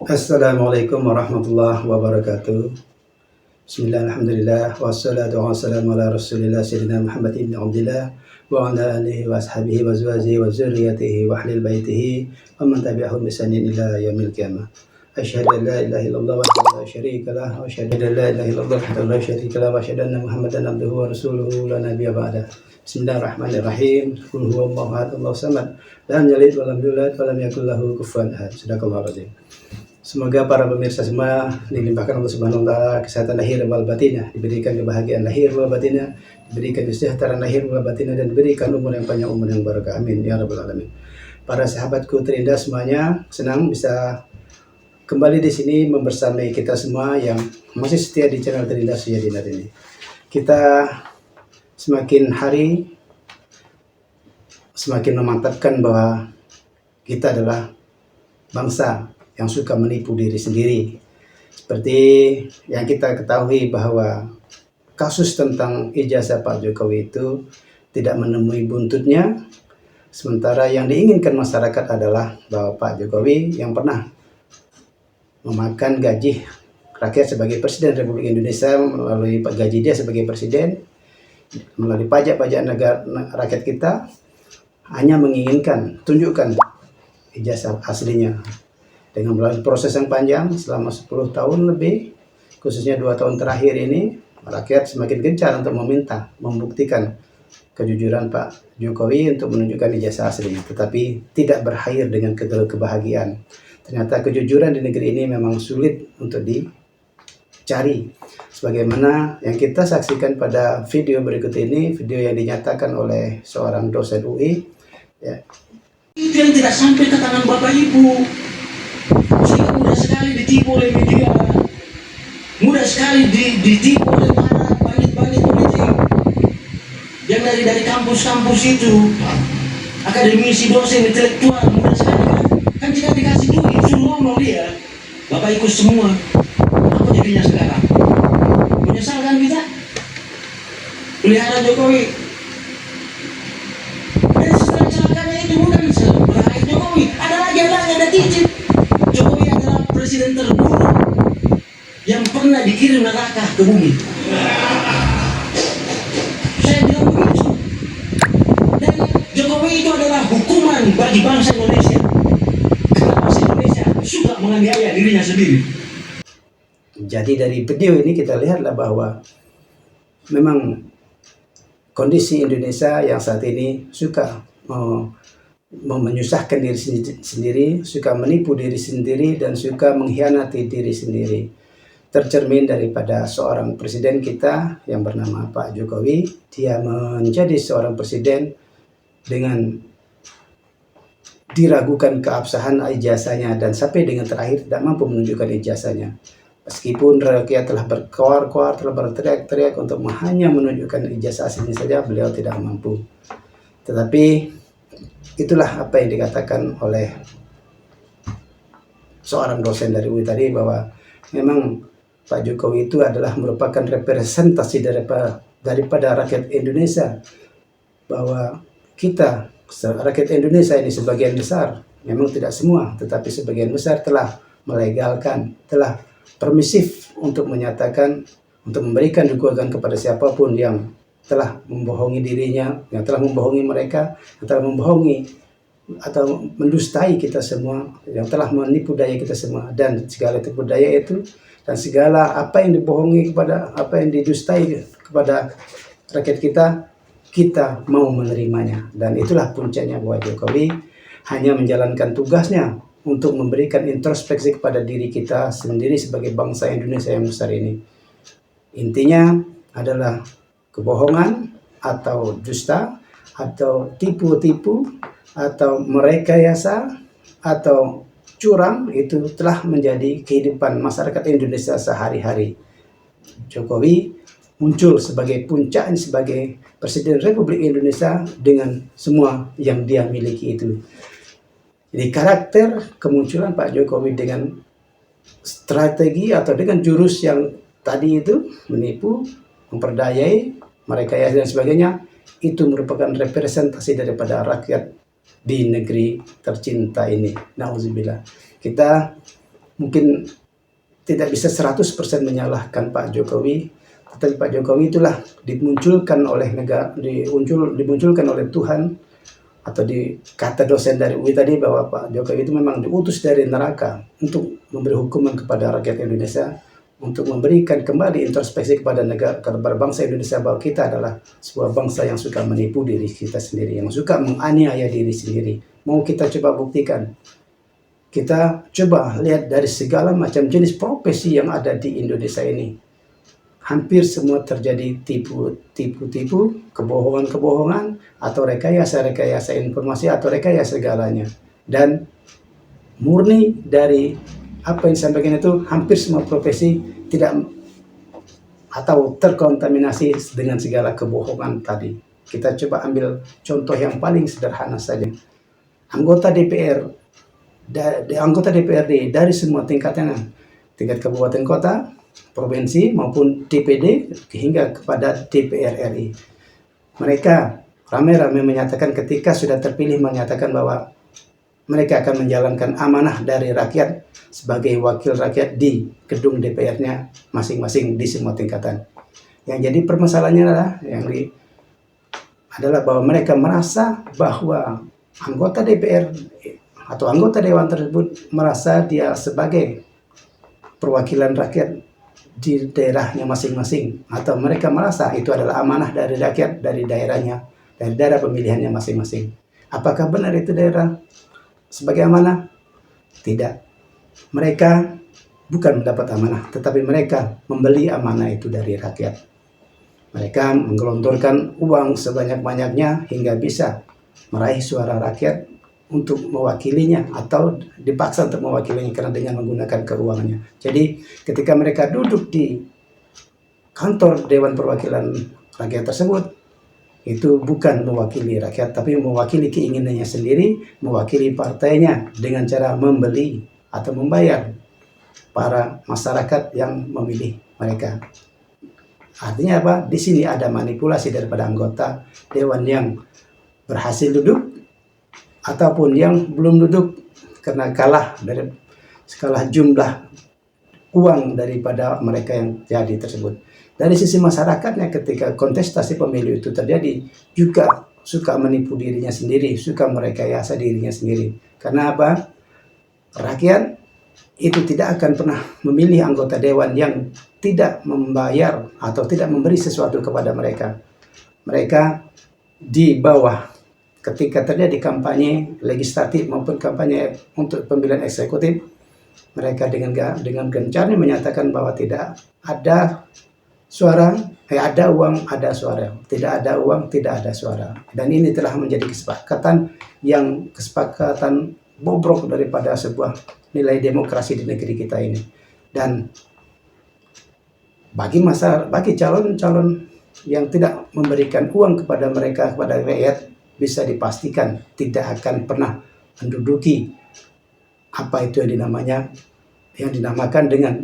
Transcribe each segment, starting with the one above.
Assalamualaikum warahmatullahi wabarakatuh. Bismillah, alhamdulillah, wassalatu wassalamu ala rasulillah sayyidina Muhammad ibn Abdillah wa ala alihi wa ashabihi wa azwajihi wa zurriyatihi wa ahlil baitihi wa man tabi'ahum bi ihsanin ila yaumil qiyamah. Asyhadu an la ilaha illallah wa la syarika lah wa asyhadu an la ilaha illallah wa la syarika lah wa asyhadu anna Muhammadan abduhu wa rasuluhu la nabiyya ba'da. Bismillahirrahmanirrahim. Qul huwallahu ahad, Allahu samad, lam yalid wa lam yulad wa lam yakul lahu kufuwan ahad. Shadaqallahul azim. Semoga para pemirsa semua dilimpahkan Allah Subhanahu wa taala kesehatan lahir wal batinah, diberikan kebahagiaan lahir wal batinah, diberikan kesejahteraan lahir wal batinah, dan diberikan umur yang panjang, umur yang barokah. Amin ya rabbal alamin. Para sahabatku terindah semuanya, senang bisa kembali di sini membersamai kita semua yang masih setia di channel Terindah Sujadinar ini. Kita semakin hari semakin memantapkan bahwa kita adalah bangsa yang suka menipu diri sendiri. Seperti yang kita ketahui bahwa kasus tentang ijazah Pak Jokowi itu tidak menemui buntutnya, sementara yang diinginkan masyarakat adalah bahwa Pak Jokowi yang pernah memakan gaji rakyat sebagai Presiden Republik Indonesia melalui gaji dia sebagai Presiden, melalui pajak-pajak negara rakyat kita, hanya menginginkan tunjukkan ijazah aslinya. Dengan melalui proses yang panjang selama 10 tahun lebih, khususnya 2 tahun terakhir ini, rakyat semakin gencar untuk membuktikan kejujuran Pak Jokowi untuk menunjukkan ijazah aslinya, tetapi tidak berakhir dengan kebahagiaan. Ternyata kejujuran di negeri ini memang sulit untuk dicari. Sebagaimana yang kita saksikan pada video berikut ini, video yang dinyatakan oleh seorang dosen UI. Ya. Itu yang tidak sampai ke tangan Bapak Ibu. Sehingga mudah sekali ditipu oleh media, mudah sekali ditipu oleh para bandit-bandit politik yang dari kampus-kampus itu, akademisi, dosen, intelektual, mudah sekali kan jika dikasih duit suruh ngomong dia, Bapak ikut semua. Apa jadinya sekarang? Menyesalkan kita pelihara Jokowi. Dan setelah celakannya itu bukan berakhir Jokowi, ada lagi, ada cicit. Jokowi adalah presiden terburuk yang pernah dikirim neraka ke bumi. Saya bilang begitu. Dan Jokowi itu adalah hukuman bagi bangsa Indonesia. Karena bangsa Indonesia suka menganiaya dirinya sendiri. Jadi dari video ini kita lihatlah bahwa memang kondisi Indonesia yang saat ini suka menyusahkan diri sendiri, suka menipu diri sendiri, dan suka mengkhianati diri sendiri. Tercermin daripada seorang presiden kita yang bernama Pak Jokowi. Dia menjadi seorang presiden dengan diragukan keabsahan ijazahnya, dan sampai dengan terakhir tidak mampu menunjukkan ijazahnya. Meskipun rakyat telah berkoar-koar, telah berteriak-teriak untuk hanya menunjukkan ijazah aslinya saja, beliau tidak mampu. Tetapi itulah apa yang dikatakan oleh seorang dosen dari UI tadi, bahwa memang Pak Jokowi itu adalah merupakan representasi daripada rakyat Indonesia, bahwa kita rakyat Indonesia ini sebagian besar, memang tidak semua, tetapi sebagian besar telah melegalkan, telah permisif untuk menyatakan, untuk memberikan dukungan kepada siapapun yang telah membohongi dirinya, yang telah membohongi mereka, yang telah membohongi atau mendustai kita semua, yang telah menipu daya kita semua, dan segala tipu daya itu dan segala apa yang dibohongi kepada, apa yang didustai kepada rakyat kita mau menerimanya. Dan itulah puncaknya bahwa Jokowi hanya menjalankan tugasnya untuk memberikan introspeksi kepada diri kita sendiri sebagai bangsa Indonesia yang besar ini. Intinya adalah kebohongan atau dusta atau tipu-tipu atau merekayasa atau curang, itu telah menjadi kehidupan masyarakat Indonesia sehari-hari. Jokowi muncul sebagai puncaknya sebagai Presiden Republik Indonesia dengan semua yang dia miliki itu. Jadi karakter kemunculan Pak Jokowi dengan strategi atau dengan jurus yang tadi itu, menipu, memperdayai, merekayasa dan sebagainya, itu merupakan representasi daripada rakyat di negeri tercinta ini. Nauzubillah. Kita mungkin tidak bisa 100% menyalahkan Pak Jokowi, tetapi Pak Jokowi itulah dimunculkan oleh dimunculkan oleh Tuhan, atau di kata dosen dari UI tadi bahwa Pak Jokowi itu memang diutus dari neraka untuk memberi hukuman kepada rakyat Indonesia, untuk memberikan kembali introspeksi kepada kepada bangsa Indonesia bahwa kita adalah sebuah bangsa yang suka menipu diri kita sendiri, yang suka menganiaya diri sendiri. Mau kita coba buktikan. Kita coba lihat dari segala macam jenis profesi yang ada di Indonesia ini. Hampir semua terjadi tipu-tipu, kebohongan-kebohongan, atau rekayasa-rekayasa informasi, atau rekayasa segalanya. Dan murni dari apa yang disampaikan itu, hampir semua profesi tidak atau terkontaminasi dengan segala kebohongan tadi. Kita coba ambil contoh yang paling sederhana saja. Anggota DPRD dari semua tingkatan, tingkat kabupaten kota, provinsi maupun DPD hingga kepada DPR RI. Mereka ramai-ramai menyatakan ketika sudah terpilih, menyatakan bahwa mereka akan menjalankan amanah dari rakyat sebagai wakil rakyat di gedung DPR-nya masing-masing di semua tingkatan. Yang jadi permasalahannya adalah bahwa mereka merasa bahwa anggota DPR atau anggota dewan tersebut merasa dia sebagai perwakilan rakyat di daerahnya masing-masing, atau mereka merasa itu adalah amanah dari rakyat, dari daerahnya, dari daerah pemilihannya masing-masing. Apakah benar itu daerah sebagai amanah? Tidak. Mereka bukan mendapat amanah, tetapi mereka membeli amanah itu dari rakyat. Mereka menggelontorkan uang sebanyak-banyaknya hingga bisa meraih suara rakyat untuk mewakilinya, atau dipaksa untuk mewakilinya karena dengan menggunakan keuangannya. Jadi ketika mereka duduk di kantor Dewan Perwakilan Rakyat tersebut, itu bukan mewakili rakyat, tapi mewakili keinginannya sendiri, mewakili partainya dengan cara membeli atau membayar para masyarakat yang memilih mereka. Artinya apa? Di sini ada manipulasi daripada anggota dewan yang berhasil duduk ataupun yang belum duduk karena kalah jumlah uang daripada mereka yang jadi tersebut. Dari sisi masyarakatnya, ketika kontestasi pemilu itu terjadi, juga suka menipu dirinya sendiri, suka merekayasa dirinya sendiri. Karena apa? Rakyat itu tidak akan pernah memilih anggota dewan yang tidak membayar atau tidak memberi sesuatu kepada mereka. Mereka di bawah, ketika terjadi kampanye legislatif maupun kampanye untuk pemilihan eksekutif, mereka dengan gencarnya menyatakan bahwa tidak ada suara, ada uang, ada suara. Tidak ada uang, tidak ada suara. Dan ini telah menjadi kesepakatan bobrok daripada sebuah nilai demokrasi di negeri kita ini. Dan bagi calon-calon yang tidak memberikan uang kepada mereka, kepada rakyat, bisa dipastikan tidak akan pernah menduduki apa itu yang dinamakan dengan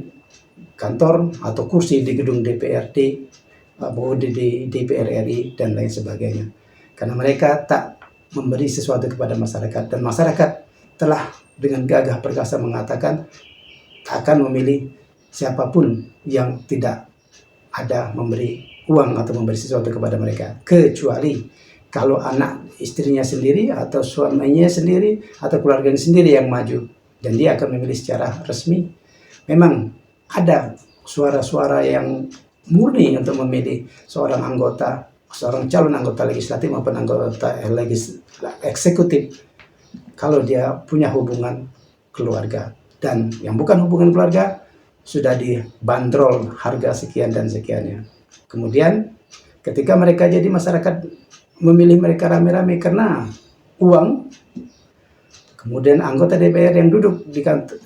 kantor atau kursi di gedung DPRD, di DPR RI dan lain sebagainya. Karena mereka tak memberi sesuatu kepada masyarakat, dan masyarakat telah dengan gagah perkasa mengatakan akan memilih siapapun yang tidak ada memberi uang atau memberi sesuatu kepada mereka, kecuali kalau anak istrinya sendiri atau suaminya sendiri atau keluarganya sendiri yang maju, dan dia akan memilih secara resmi. Memang ada suara-suara yang murni untuk memilih seorang calon anggota legislatif maupun anggota eksekutif kalau dia punya hubungan keluarga, dan yang bukan hubungan keluarga sudah dibanderol harga sekian dan sekiannya. Kemudian ketika mereka jadi masyarakat memilih mereka rame-rame karena uang, kemudian anggota DPR yang duduk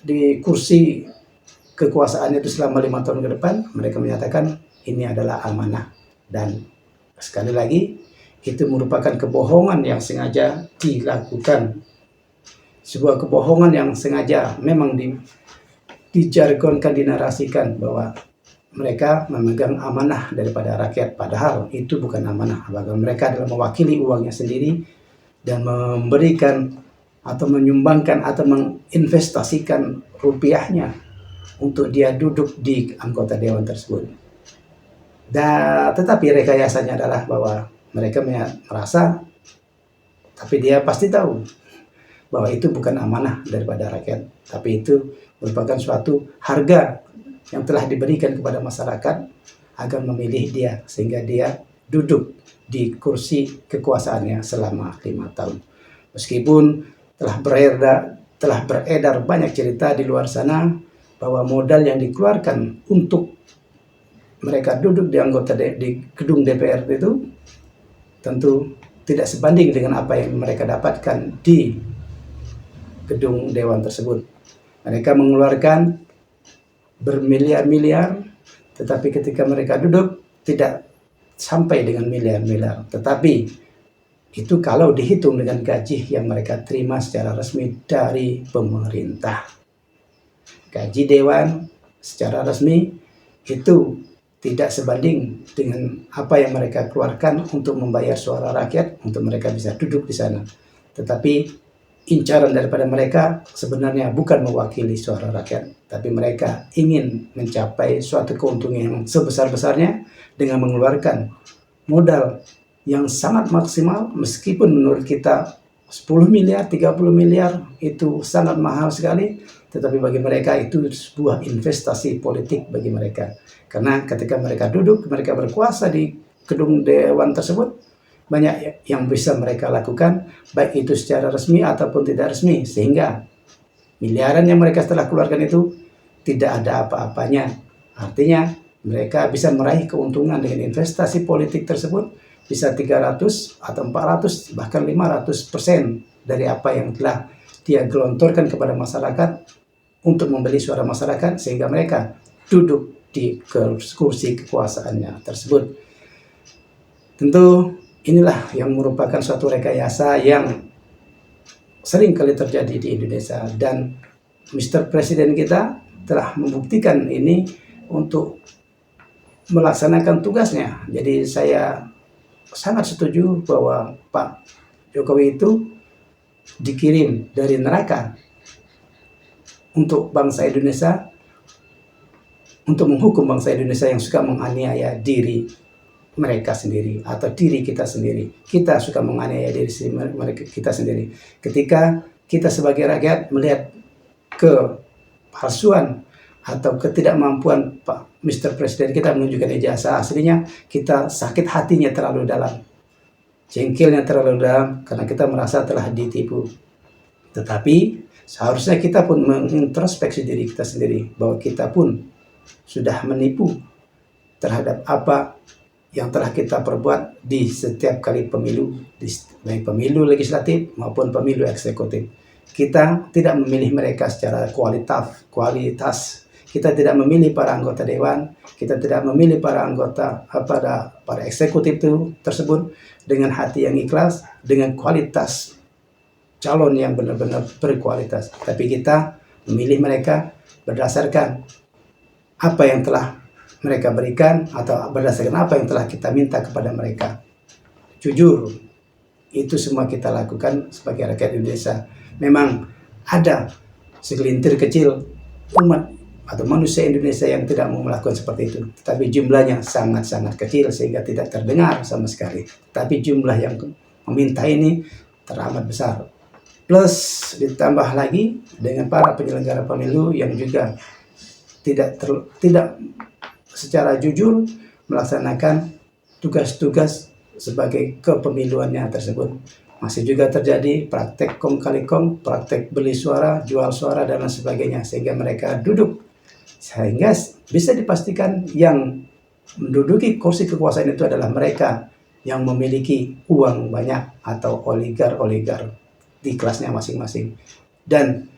di kursi kekuasaan itu selama 5 tahun ke depan, mereka menyatakan ini adalah amanah. Dan sekali lagi, itu merupakan kebohongan yang sengaja dilakukan. Sebuah kebohongan yang sengaja memang dijargonkan, dinarasikan bahwa mereka memegang amanah daripada rakyat, padahal itu bukan amanah. Bahkan mereka adalah mewakili uangnya sendiri dan memberikan atau menyumbangkan atau menginvestasikan rupiahnya untuk dia duduk di anggota dewan tersebut. Tetapi rekayasanya adalah bahwa mereka merasa, tapi dia pasti tahu bahwa itu bukan amanah daripada rakyat, tapi itu merupakan suatu harga yang telah diberikan kepada masyarakat agar memilih dia, sehingga dia duduk di kursi kekuasaannya selama 5 tahun. Meskipun telah beredar banyak cerita di luar sana bahwa modal yang dikeluarkan untuk mereka duduk di di gedung DPR itu tentu tidak sebanding dengan apa yang mereka dapatkan di gedung dewan tersebut. Mereka mengeluarkan bermiliar-miliar, tetapi ketika mereka duduk tidak sampai dengan miliar-miliar. Tetapi itu kalau dihitung dengan gaji yang mereka terima secara resmi dari pemerintah. Gaji dewan secara resmi itu tidak sebanding dengan apa yang mereka keluarkan untuk membayar suara rakyat, untuk mereka bisa duduk di sana. Tetapi incaran daripada mereka sebenarnya bukan mewakili suara rakyat, tapi mereka ingin mencapai suatu keuntungan yang sebesar-besarnya dengan mengeluarkan modal yang sangat maksimal. Meskipun menurut kita 10 miliar, 30 miliar itu sangat mahal sekali, tetapi bagi mereka itu sebuah investasi politik bagi mereka. Karena ketika mereka duduk, mereka berkuasa di gedung dewan tersebut, banyak yang bisa mereka lakukan, baik itu secara resmi ataupun tidak resmi, sehingga miliaran yang mereka telah keluarkan itu tidak ada apa-apanya. Artinya mereka bisa meraih keuntungan dengan investasi politik tersebut bisa 300 atau 400 bahkan 500% dari apa yang telah dia gelontorkan kepada masyarakat untuk membeli suara masyarakat, sehingga mereka duduk di kursi kekuasaannya tersebut. Tentu inilah yang merupakan suatu rekayasa yang sering kali terjadi di Indonesia, dan Mr. Presiden kita telah membuktikan ini untuk melaksanakan tugasnya. Jadi saya sangat setuju bahwa Pak Jokowi itu dikirim dari neraka untuk bangsa Indonesia, untuk menghukum bangsa Indonesia yang suka menganiaya diri mereka sendiri atau diri kita sendiri. Kita suka menganiaya diri kita sendiri. Ketika kita sebagai rakyat melihat kepalsuan atau ketidakmampuan Pak Mr. Presiden kita menunjukkan ijazah aslinya, kita sakit hatinya terlalu dalam, jengkelnya terlalu dalam, karena kita merasa telah ditipu. Tetapi seharusnya kita pun mengintrospeksi diri kita sendiri, bahwa kita pun sudah menipu terhadap apa yang telah kita perbuat di setiap kali pemilu, baik pemilu legislatif maupun pemilu eksekutif. Kita tidak memilih mereka secara kualitas. Kita tidak memilih para anggota dewan, kita tidak memilih para anggota para eksekutif tersebut dengan hati yang ikhlas, dengan kualitas calon yang benar-benar berkualitas. Tapi kita memilih mereka berdasarkan apa yang telah mereka berikan atau berdasarkan apa yang telah kita minta kepada mereka. Jujur, itu semua kita lakukan sebagai rakyat Indonesia. Memang ada segelintir kecil umat atau manusia Indonesia yang tidak mau melakukan seperti itu, tetapi jumlahnya sangat-sangat kecil sehingga tidak terdengar sama sekali. Tapi jumlah yang meminta ini teramat besar. Plus ditambah lagi dengan para penyelenggara pemilu yang juga tidak secara jujur melaksanakan tugas-tugas sebagai kepemiluannya tersebut. Masih juga terjadi praktek kong kali kong, praktek beli suara, jual suara, dan lain sebagainya, sehingga mereka duduk. Sehingga bisa dipastikan yang menduduki kursi kekuasaan itu adalah mereka yang memiliki uang banyak atau oligar-oligar di kelasnya masing-masing. Dan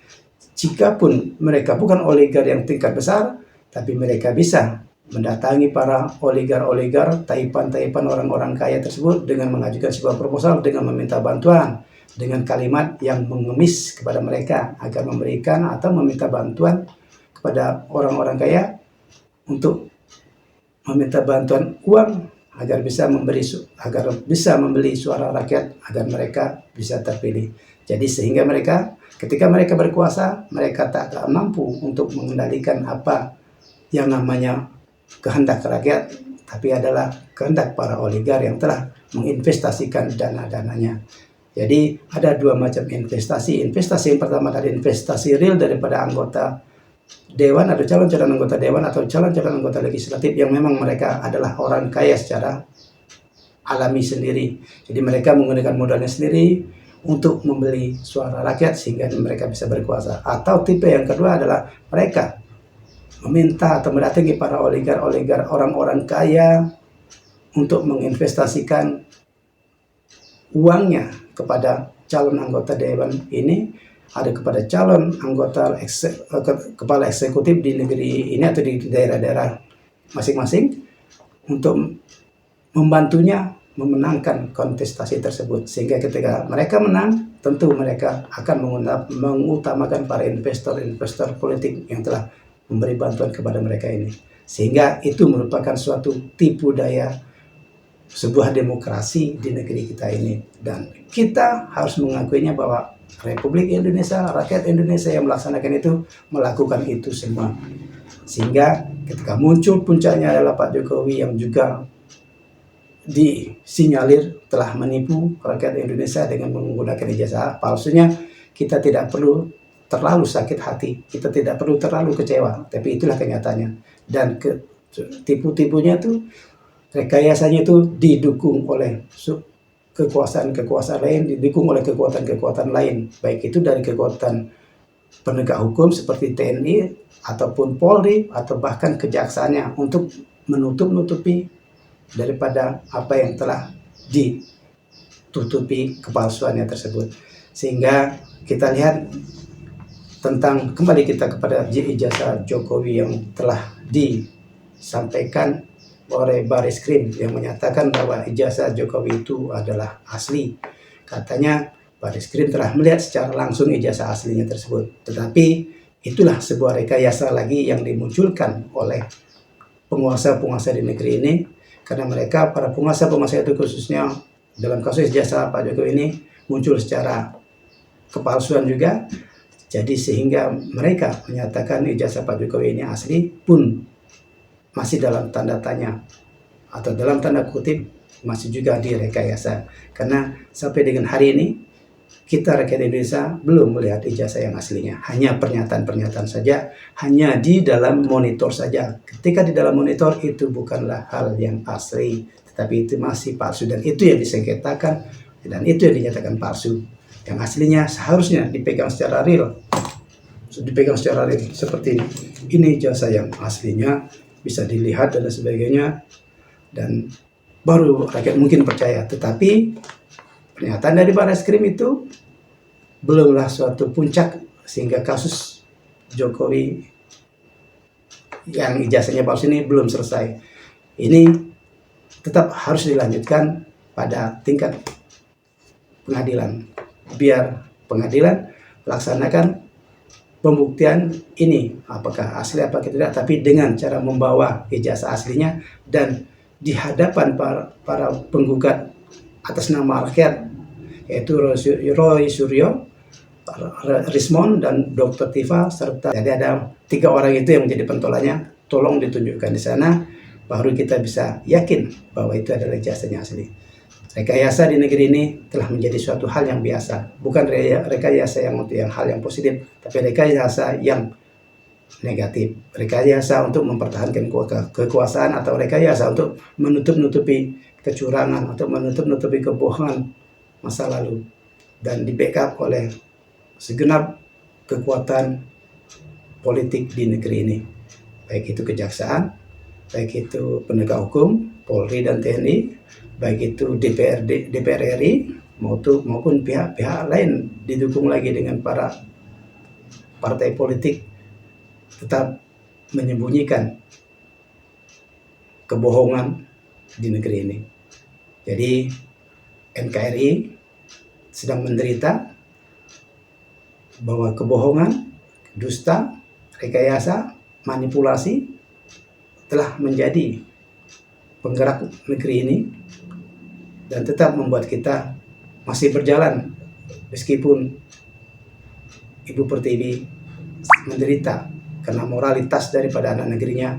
jikapun mereka bukan oligar yang tingkat besar, tapi mereka bisa mendatangi para oligar-oligar, taipan-taipan orang-orang kaya tersebut dengan mengajukan sebuah proposal, dengan meminta bantuan, dengan kalimat yang mengemis kepada mereka agar memberikan atau meminta bantuan kepada orang-orang kaya untuk meminta bantuan uang agar bisa membeli suara rakyat, agar mereka bisa terpilih. Jadi sehingga ketika mereka berkuasa, mereka tak mampu untuk mengendalikan apa yang namanya kehendak rakyat, tapi adalah kehendak para oligar yang telah menginvestasikan dana-dananya. Jadi ada dua macam investasi. Investasi yang pertama adalah investasi real daripada anggota dewan atau calon-calon anggota dewan atau calon-calon anggota legislatif yang memang mereka adalah orang kaya secara alami sendiri. Jadi mereka menggunakan modalnya sendiri untuk membeli suara rakyat sehingga mereka bisa berkuasa. Atau tipe yang kedua adalah mereka meminta atau mendatangi para oligar-oligar, orang-orang kaya untuk menginvestasikan uangnya kepada calon anggota dewan ini, ada kepada calon anggota kepala eksekutif di negeri ini atau di daerah-daerah masing-masing untuk membantunya memenangkan kontestasi tersebut. Sehingga ketika mereka menang, tentu mereka akan mengutamakan para investor politik yang telah memberi bantuan kepada mereka ini. Sehingga itu merupakan suatu tipu daya sebuah demokrasi di negeri kita ini. Dan kita harus mengakuinya bahwa Republik Indonesia, rakyat Indonesia yang melaksanakan itu, melakukan itu semua. Sehingga ketika muncul puncaknya adalah Pak Jokowi yang juga disinyalir telah menipu rakyat Indonesia dengan menggunakan ijazah palsunya, kita tidak perlu terlalu sakit hati, kita tidak perlu terlalu kecewa, tapi itulah kenyataannya. Dan tipu-tipunya itu, rekayasanya itu didukung oleh kekuasaan-kekuasaan lain, didukung oleh kekuatan-kekuatan lain, baik itu dari kekuatan penegak hukum seperti TNI ataupun Polri atau bahkan kejaksaannya untuk menutup-nutupi daripada apa yang telah ditutupi kepalsuannya tersebut. Sehingga kita lihat kembali kita kepada ijazah Jokowi yang telah disampaikan oleh Bareskrim yang menyatakan bahwa ijazah Jokowi itu adalah asli. Katanya Bareskrim telah melihat secara langsung ijazah aslinya tersebut. Tetapi itulah sebuah rekayasa lagi yang dimunculkan oleh penguasa-penguasa di negeri ini, karena mereka, para penguasa-penguasa itu khususnya dalam kasus ijazah Pak Jokowi ini, muncul secara kepalsuan juga. Jadi sehingga mereka menyatakan ijazah Pak Jokowi ini asli pun masih dalam tanda tanya atau dalam tanda kutip masih juga direkayasa. Karena sampai dengan hari ini kita rakyat Indonesia belum melihat ijazah yang aslinya. Hanya pernyataan-pernyataan saja, hanya di dalam monitor saja. Ketika di dalam monitor itu bukanlah hal yang asli, tetapi itu masih palsu, dan itu yang disengketakan dan itu yang dinyatakan palsu. Yang aslinya seharusnya dipegang secara real. Seperti ini ijazah yang aslinya, bisa dilihat dan sebagainya, dan baru rakyat mungkin percaya. Tetapi pernyataan dari Bareskrim itu belumlah suatu puncak sehingga kasus Jokowi yang ijazahnya palsu ini belum selesai. Ini tetap harus dilanjutkan pada tingkat pengadilan, biar pengadilan melaksanakan pembuktian ini apakah asli apa tidak, tapi dengan cara membawa ijazah aslinya dan di hadapan para penggugat atas nama rakyat, yaitu Roy Suryo, Rismon, dan Dr. Tifa, serta jadi ada 3 orang itu yang menjadi pentolannya. Tolong ditunjukkan di sana, baru kita bisa yakin bahwa itu adalah ijazahnya asli. Rekayasa di negeri ini telah menjadi suatu hal yang biasa, bukan rekayasa yang untuk hal yang positif, tapi rekayasa yang negatif, rekayasa untuk mempertahankan kekuasaan, atau rekayasa untuk menutup-nutupi kecurangan atau menutup-nutupi kebohongan masa lalu, dan di backup oleh segenap kekuatan politik di negeri ini, baik itu kejaksaan, baik itu penegak hukum, Polri dan TNI, baik itu DPR RI maupun pihak-pihak lain, didukung lagi dengan para partai politik, tetap menyembunyikan kebohongan di negeri ini. Jadi NKRI sedang menderita bahwa kebohongan, dusta, rekayasa, manipulasi telah menjadi penggerak negeri ini dan tetap membuat kita masih berjalan Meskipun Ibu Pertiwi menderita karena moralitas daripada anak negerinya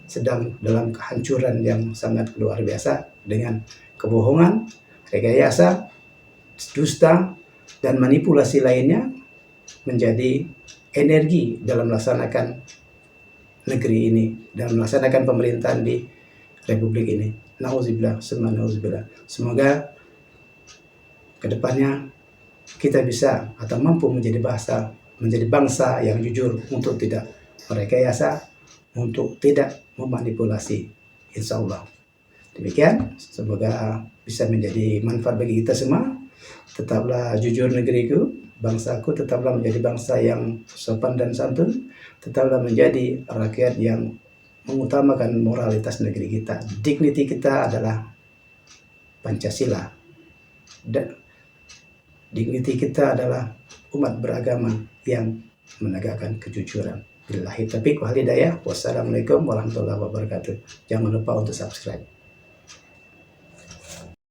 sedang dalam kehancuran yang sangat luar biasa dengan kebohongan, rekayasa, dusta, dan manipulasi lainnya menjadi energi dalam melaksanakan negeri ini, dalam melaksanakan pemerintahan di Republik ini. Nauzubillah, summa nauzubillah. Semoga kedepannya kita bisa atau mampu menjadi bangsa yang jujur, untuk tidak merekayasa, untuk tidak memanipulasi. Insya Allah. Demikian, semoga bisa menjadi manfaat bagi kita semua. Tetaplah jujur negeriku, bangsaku, tetaplah menjadi bangsa yang sopan dan santun, tetaplah menjadi rakyat yang mengutamakan moralitas negeri kita. Dignity kita adalah Pancasila, dan dignity kita adalah umat beragama yang menegakkan kejujuran. Billahi taufiq wal hidayah. Wassalamualaikum warahmatullahi wabarakatuh. Jangan lupa untuk subscribe.